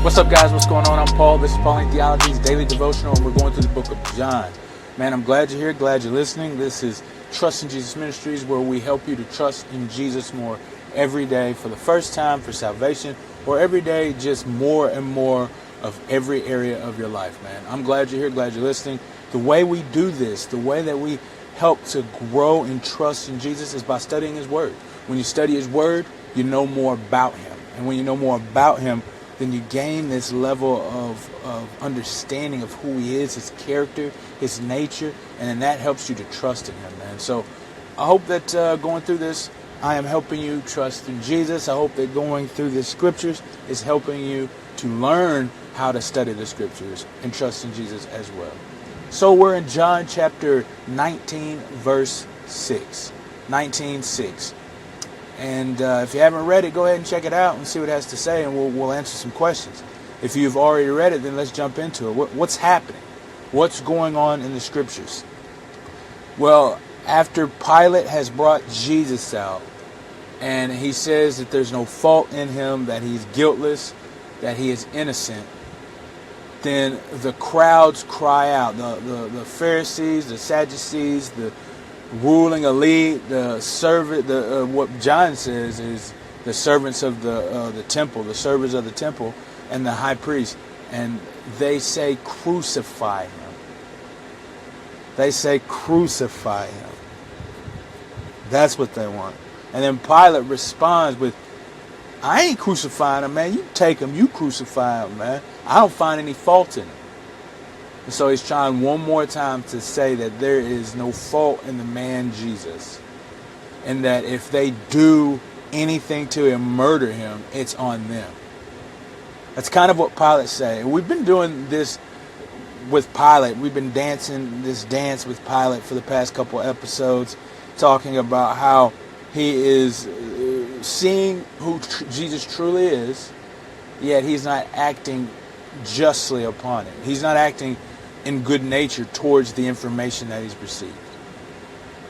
What's up, guys? What's going on? I'm Paul. This is Pauline Theology's daily devotional, and we're going through the book of John. Man, I'm glad you're here. Glad you're listening. This is Trust in Jesus Ministries, where we help you to trust in Jesus more every day for the first time, for salvation, or every day just more and more of every area of your life, man. I'm glad you're here. Glad you're listening. The way we do this, the way that we help to grow and trust in Jesus is by studying His Word. When you study His Word, you know more about Him. And when you know more about Him, then you gain this level of understanding of who He is, His character, His nature, and then that helps you to trust in Him, man. So I hope that going through this, I am helping you trust in Jesus. I hope that going through the Scriptures is helping you to learn how to study the Scriptures and trust in Jesus as well. So we're in John chapter 19, verse 6. 19:6. And if you haven't read it, go ahead and check it out and see what it has to say, and we'll answer some questions. If you've already read it, then let's jump into it. What's happening? What's going on in the Scriptures? Well, after Pilate has brought Jesus out, and he says that there's no fault in him, that he's guiltless, that he is innocent, then the crowds cry out. The Pharisees, the Sadducees, the ruling elite, the servant, what John says is the servants of the temple, the servers of the temple, and the high priest, and they say, "Crucify him." They say, "Crucify him." That's what they want. And then Pilate responds with, "I ain't crucifying him, man. You take him, you crucify him, man. I don't find any fault in him." And so he's trying one more time to say that there is no fault in the man Jesus. And that if they do anything to him, murder him, it's on them. That's kind of what Pilate said. And we've been doing this with Pilate. We've been dancing this dance with Pilate for the past couple episodes, talking about how he is seeing who Jesus truly is, yet he's not acting justly upon it. He's not acting in good nature towards the information that he's received.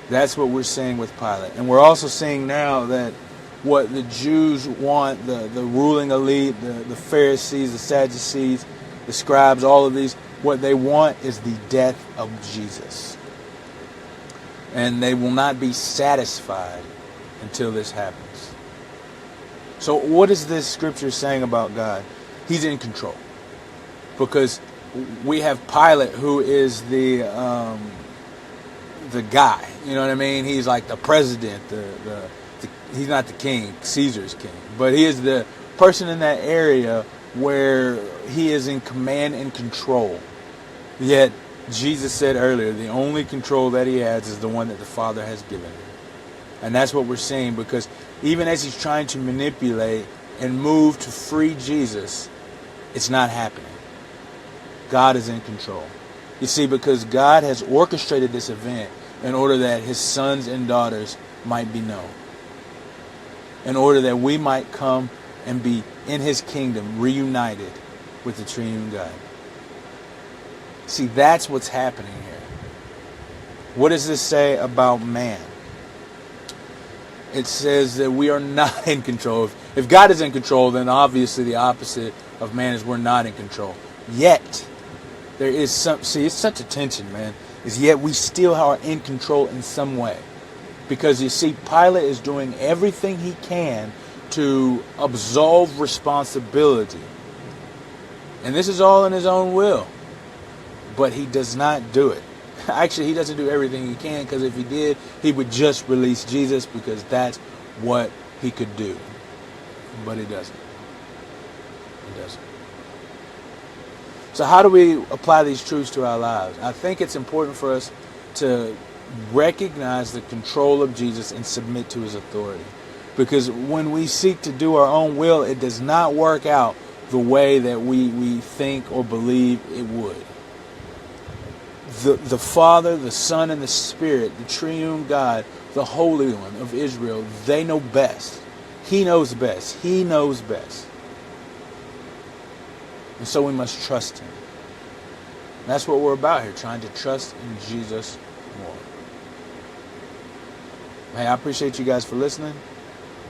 That's what we're seeing with Pilate. And we're also seeing now that what the Jews want, the ruling elite, the Pharisees, the Sadducees, the scribes, all of these, what they want is the death of Jesus. And they will not be satisfied until this happens. So what is this scripture saying about God? He's in control. Because we have Pilate, who is the guy. You know what I mean? He's like the president. He's not the king. Caesar's king. But he is the person in that area where he is in command and control. Yet, Jesus said earlier, the only control that he has is the one that the Father has given him. And that's what we're seeing, because even as he's trying to manipulate and move to free Jesus, it's not happening. God is in control. You see, because God has orchestrated this event in order that his sons and daughters might be known. In order that we might come and be in his kingdom, reunited with the triune God. See, that's what's happening here. What does this say about man? It says that we are not in control. If God is in control, then obviously the opposite of man is we're not in control. Yet, there is it's such a tension, man. Is yet we still are in control in some way. Because you see, Pilate is doing everything he can to absolve responsibility. And this is all in his own will. But he does not do it. Actually, he doesn't do everything he can, because if he did, he would just release Jesus, because that's what he could do. But he doesn't. He doesn't. So how do we apply these truths to our lives? I think it's important for us to recognize the control of Jesus and submit to his authority. Because when we seek to do our own will, it does not work out the way that we think or believe it would. The Father, the Son, and the Spirit, the triune God, the Holy One of Israel, they know best. He knows best. He knows best. And so we must trust him. And that's what we're about here, trying to trust in Jesus more. Hey, I appreciate you guys for listening.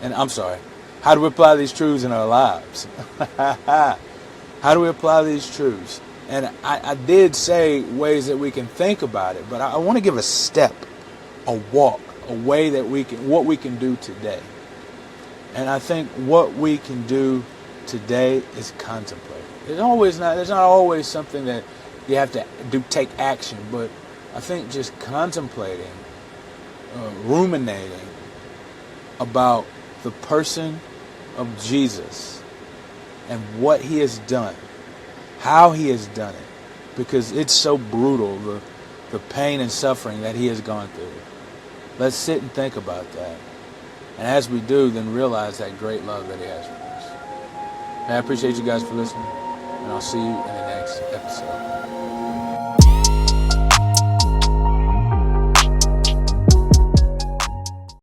And I'm sorry. How do we apply these truths in our lives? How do we apply these truths? And I did say ways that we can think about it, but I want to give a step, a walk, a way that what we can do today. And I think what we can do today is contemplate. There's not always something that you have to take action, but I think just contemplating, ruminating about the person of Jesus and what he has done, how he has done it, because it's so brutal, the pain and suffering that he has gone through. Let's sit and think about that. And as we do, then realize that great love that he has for us. And I appreciate you guys for listening, and I'll see you in the next episode.